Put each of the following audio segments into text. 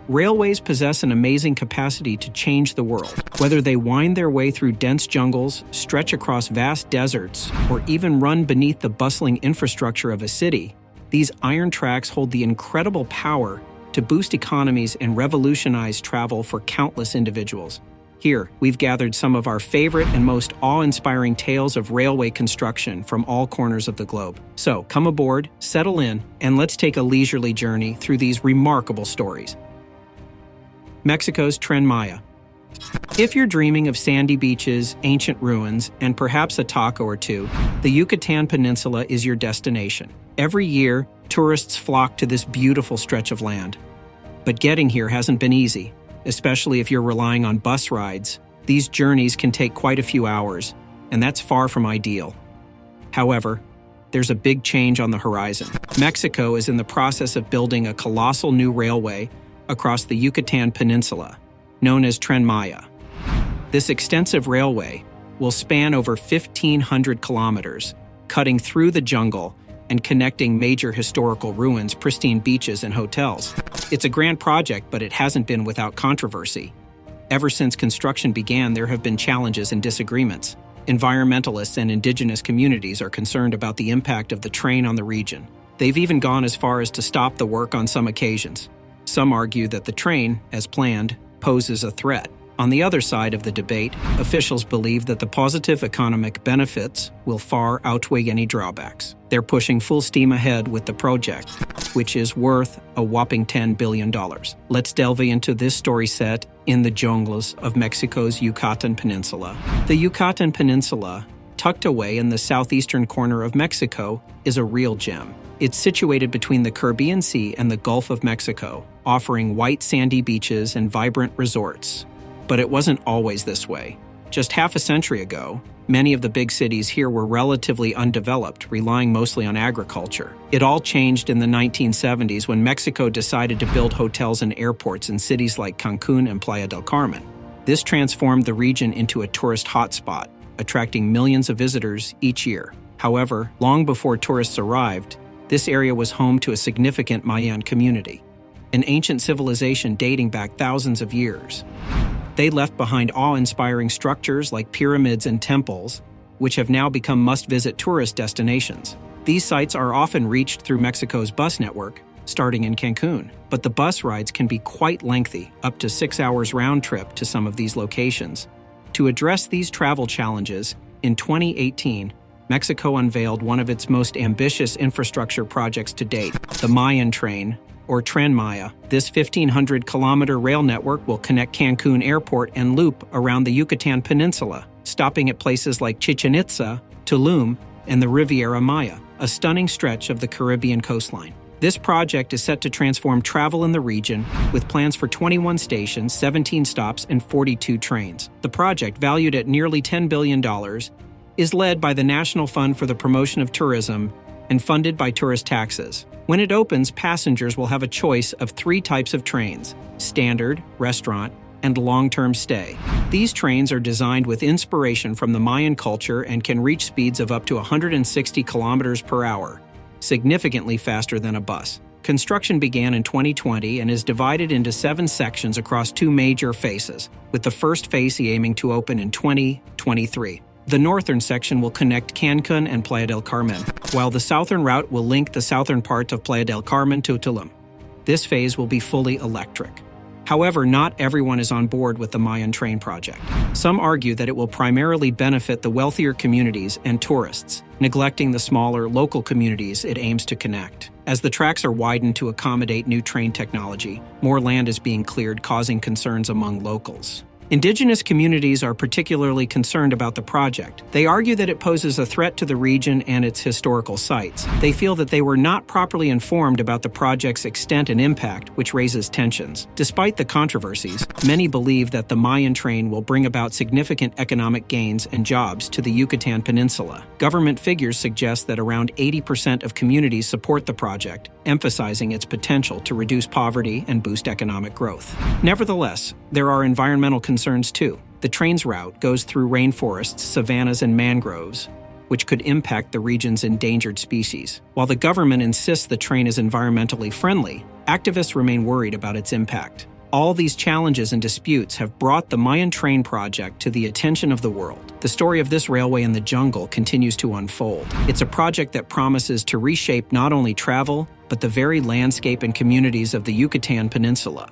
Railways possess an amazing capacity to change the world. Whether they wind their way through dense jungles, stretch across vast deserts, or even run beneath the bustling infrastructure of a city, these iron tracks hold the incredible power to boost economies and revolutionize travel for countless individuals. Here, we've gathered some of our favorite and most awe-inspiring tales of railway construction from all corners of the globe. So, come aboard, settle in, and let's take a leisurely journey through these remarkable stories. Mexico's Tren Maya. If you're dreaming of sandy beaches, ancient ruins, and perhaps a taco or two, the Yucatan Peninsula is your destination. Every year, tourists flock to this beautiful stretch of land. But getting here hasn't been easy. Especially if you're relying on bus rides. These journeys can take quite a few hours, and that's far from ideal. However, there's a big change on the horizon. Mexico is in the process of building a colossal new railway across the Yucatan Peninsula, known as Tren Maya. This extensive railway will span over 1,500 kilometers, cutting through the jungle and connecting major historical ruins, pristine beaches, and hotels. It's a grand project, but it hasn't been without controversy. Ever since construction began, there have been challenges and disagreements. Environmentalists and indigenous communities are concerned about the impact of the train on the region. They've even gone as far as to stop the work on some occasions. Some argue that the train, as planned, poses a threat. On the other side of the debate, officials believe that the positive economic benefits will far outweigh any drawbacks. They're pushing full steam ahead with the project, which is worth a whopping $10 billion. Let's delve into this story set in the jungles of Mexico's Yucatan Peninsula. The Yucatan Peninsula, tucked away in the southeastern corner of Mexico, is a real gem. It's situated between the Caribbean Sea and the Gulf of Mexico, offering white sandy beaches and vibrant resorts. But it wasn't always this way. Just half a century ago, many of the big cities here were relatively undeveloped, relying mostly on agriculture. It all changed in the 1970s when Mexico decided to build hotels and airports in cities like Cancun and Playa del Carmen. This transformed the region into a tourist hotspot, attracting millions of visitors each year. However, long before tourists arrived, this area was home to a significant Mayan community, an ancient civilization dating back thousands of years. They left behind awe-inspiring structures like pyramids and temples, which have now become must-visit tourist destinations. These sites are often reached through Mexico's bus network, starting in Cancun. But the bus rides can be quite lengthy, up to 6 hours round trip to some of these locations. To address these travel challenges, in 2018, Mexico unveiled one of its most ambitious infrastructure projects to date, the Mayan Train, or Tren Maya. This 1,500-kilometer rail network will connect Cancun Airport and loop around the Yucatan Peninsula, stopping at places like Chichen Itza, Tulum, and the Riviera Maya, a stunning stretch of the Caribbean coastline. This project is set to transform travel in the region, with plans for 21 stations, 17 stops, and 42 trains. The project, valued at nearly $10 billion, is led by the National Fund for the Promotion of Tourism and funded by tourist taxes. When it opens, passengers will have a choice of 3 types of trains: standard, restaurant, and long-term stay. These trains are designed with inspiration from the Mayan culture and can reach speeds of up to 160 kilometers per hour, significantly faster than a bus. Construction began in 2020 and is divided into 7 sections across 2 major phases, with the first phase aiming to open in 2023. The northern section will connect Cancun and Playa del Carmen, while the southern route will link the southern part of Playa del Carmen to Tulum. This phase will be fully electric. However, not everyone is on board with the Mayan Train project. Some argue that it will primarily benefit the wealthier communities and tourists, neglecting the smaller, local communities it aims to connect. As the tracks are widened to accommodate new train technology, more land is being cleared, causing concerns among locals. Indigenous communities are particularly concerned about the project. They argue that it poses a threat to the region and its historical sites. They feel that they were not properly informed about the project's extent and impact, which raises tensions. Despite the controversies, many believe that the Mayan Train will bring about significant economic gains and jobs to the Yucatan Peninsula. Government figures suggest that around 80% of communities support the project, emphasizing its potential to reduce poverty and boost economic growth. Nevertheless, there are environmental concerns too. The train's route goes through rainforests, savannas, and mangroves, which could impact the region's endangered species. While the government insists the train is environmentally friendly, activists remain worried about its impact. All these challenges and disputes have brought the Mayan Train project to the attention of the world. The story of this railway in the jungle continues to unfold. It's a project that promises to reshape not only travel, but the very landscape and communities of the Yucatan Peninsula.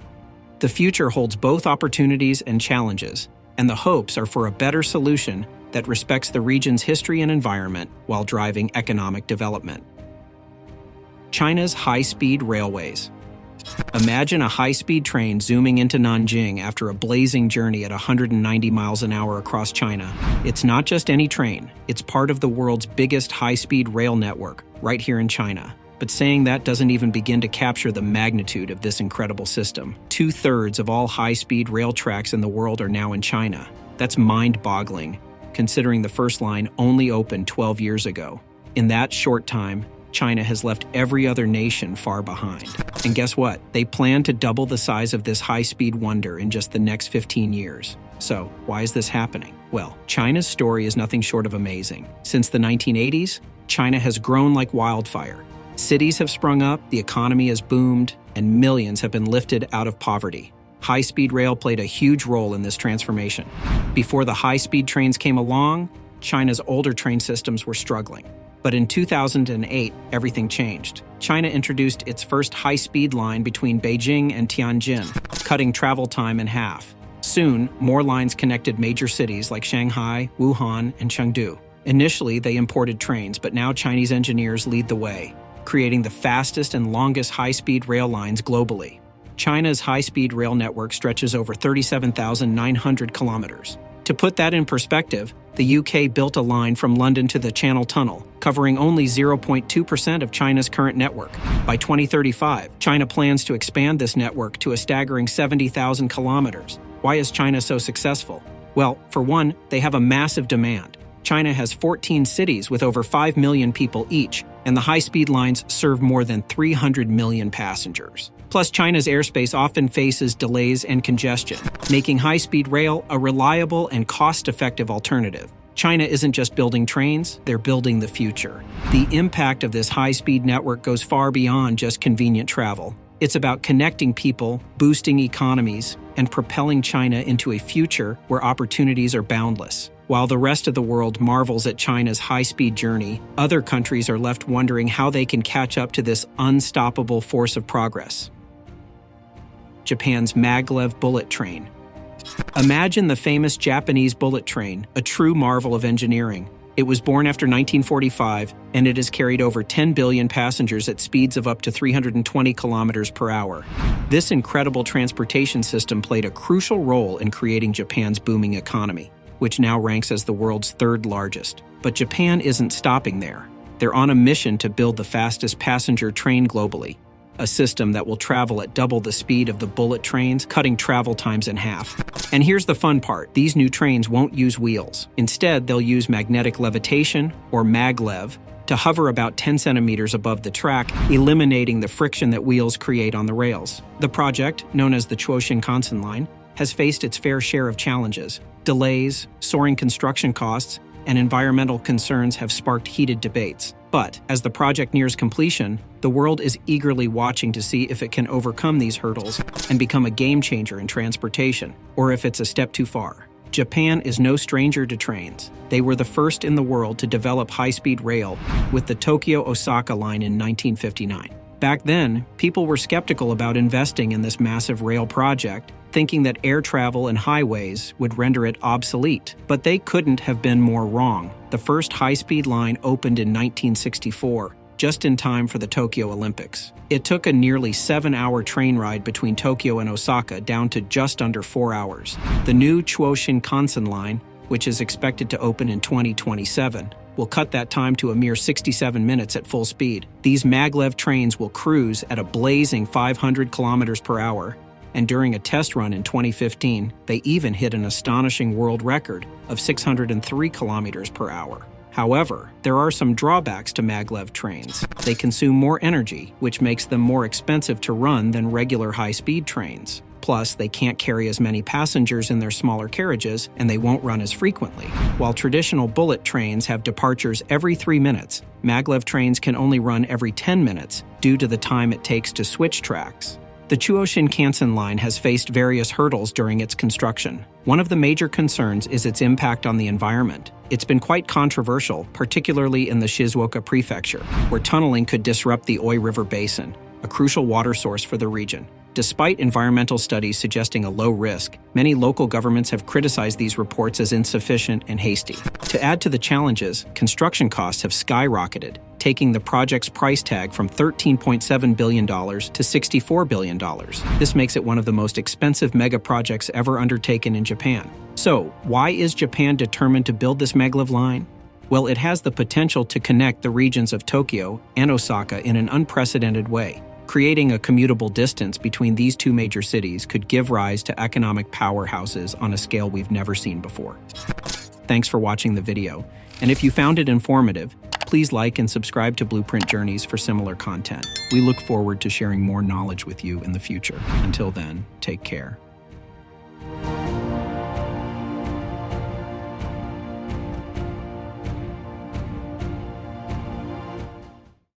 The future holds both opportunities and challenges, and the hopes are for a better solution that respects the region's history and environment while driving economic development. China's high-speed railways. Imagine a high-speed train zooming into Nanjing after a blazing journey at 190 miles an hour across China. It's not just any train, it's part of the world's biggest high-speed rail network, right here in China. But saying that doesn't even begin to capture the magnitude of this incredible system. 2/3 of all high-speed rail tracks in the world are now in China. That's mind-boggling, considering the first line only opened 12 years ago. In that short time, China has left every other nation far behind. And guess what? They plan to double the size of this high-speed wonder in just the next 15 years. So, why is this happening? Well, China's story is nothing short of amazing. Since the 1980s, China has grown like wildfire. Cities have sprung up, the economy has boomed, and millions have been lifted out of poverty. High-speed rail played a huge role in this transformation. Before the high-speed trains came along, China's older train systems were struggling. But in 2008, everything changed. China introduced its first high-speed line between Beijing and Tianjin, cutting travel time in half. Soon, more lines connected major cities like Shanghai, Wuhan, and Chengdu. Initially, they imported trains, but now Chinese engineers lead the way, creating the fastest and longest high-speed rail lines globally. China's high-speed rail network stretches over 37,900 kilometers. To put that in perspective, the UK built a line from London to the Channel Tunnel, covering only 0.2% of China's current network. By 2035, China plans to expand this network to a staggering 70,000 kilometers. Why is China so successful? Well, for one, they have a massive demand. China has 14 cities with over 5 million people each, and the high-speed lines serve more than 300 million passengers. Plus, China's airspace often faces delays and congestion, making high-speed rail a reliable and cost-effective alternative. China isn't just building trains, they're building the future. The impact of this high-speed network goes far beyond just convenient travel. It's about connecting people, boosting economies, and propelling China into a future where opportunities are boundless. While the rest of the world marvels at China's high-speed journey, other countries are left wondering how they can catch up to this unstoppable force of progress. Japan's Maglev bullet train. Imagine the famous Japanese bullet train, a true marvel of engineering. It was born after 1945, and it has carried over 10 billion passengers at speeds of up to 320 kilometers per hour. This incredible transportation system played a crucial role in creating Japan's booming economy, which now ranks as the world's third largest. But Japan isn't stopping there. They're on a mission to build the fastest passenger train globally, a system that will travel at double the speed of the bullet trains, cutting travel times in half. And here's the fun part. These new trains won't use wheels. Instead, they'll use magnetic levitation, or maglev, to hover about 10 centimeters above the track, eliminating the friction that wheels create on the rails. The project, known as the Shinkansen line, has faced its fair share of challenges. Delays, soaring construction costs, and environmental concerns have sparked heated debates. But as the project nears completion, the world is eagerly watching to see if it can overcome these hurdles and become a game-changer in transportation, or if it's a step too far. Japan is no stranger to trains. They were the first in the world to develop high-speed rail with the Tokyo-Osaka line in 1959. Back then, people were skeptical about investing in this massive rail project, thinking that air travel and highways would render it obsolete. But they couldn't have been more wrong. The first high-speed line opened in 1964, just in time for the Tokyo Olympics. It took a nearly 7-hour train ride between Tokyo and Osaka down to just under 4 hours. The new Shinkansen line, which is expected to open in 2027, will cut that time to a mere 67 minutes at full speed. These maglev trains will cruise at a blazing 500 kilometers per hour, and during a test run in 2015, they even hit an astonishing world record of 603 kilometers per hour. However, there are some drawbacks to maglev trains. They consume more energy, which makes them more expensive to run than regular high-speed trains. Plus, they can't carry as many passengers in their smaller carriages, and they won't run as frequently. While traditional bullet trains have departures every 3 minutes, maglev trains can only run every 10 minutes due to the time it takes to switch tracks. The Chuo Shinkansen line has faced various hurdles during its construction. One of the major concerns is its impact on the environment. It's been quite controversial, particularly in the Shizuoka prefecture, where tunneling could disrupt the Oi River basin, a crucial water source for the region. Despite environmental studies suggesting a low risk, many local governments have criticized these reports as insufficient and hasty. To add to the challenges, construction costs have skyrocketed, taking the project's price tag from $13.7 billion to $64 billion. This makes it one of the most expensive mega projects ever undertaken in Japan. So, why is Japan determined to build this Maglev line? Well, it has the potential to connect the regions of Tokyo and Osaka in an unprecedented way. Creating a commutable distance between these two major cities could give rise to economic powerhouses on a scale we've never seen before. Thanks for watching the video, and if you found it informative, please like and subscribe to Blueprint Journeys for similar content. We look forward to sharing more knowledge with you in the future. Until then, take care.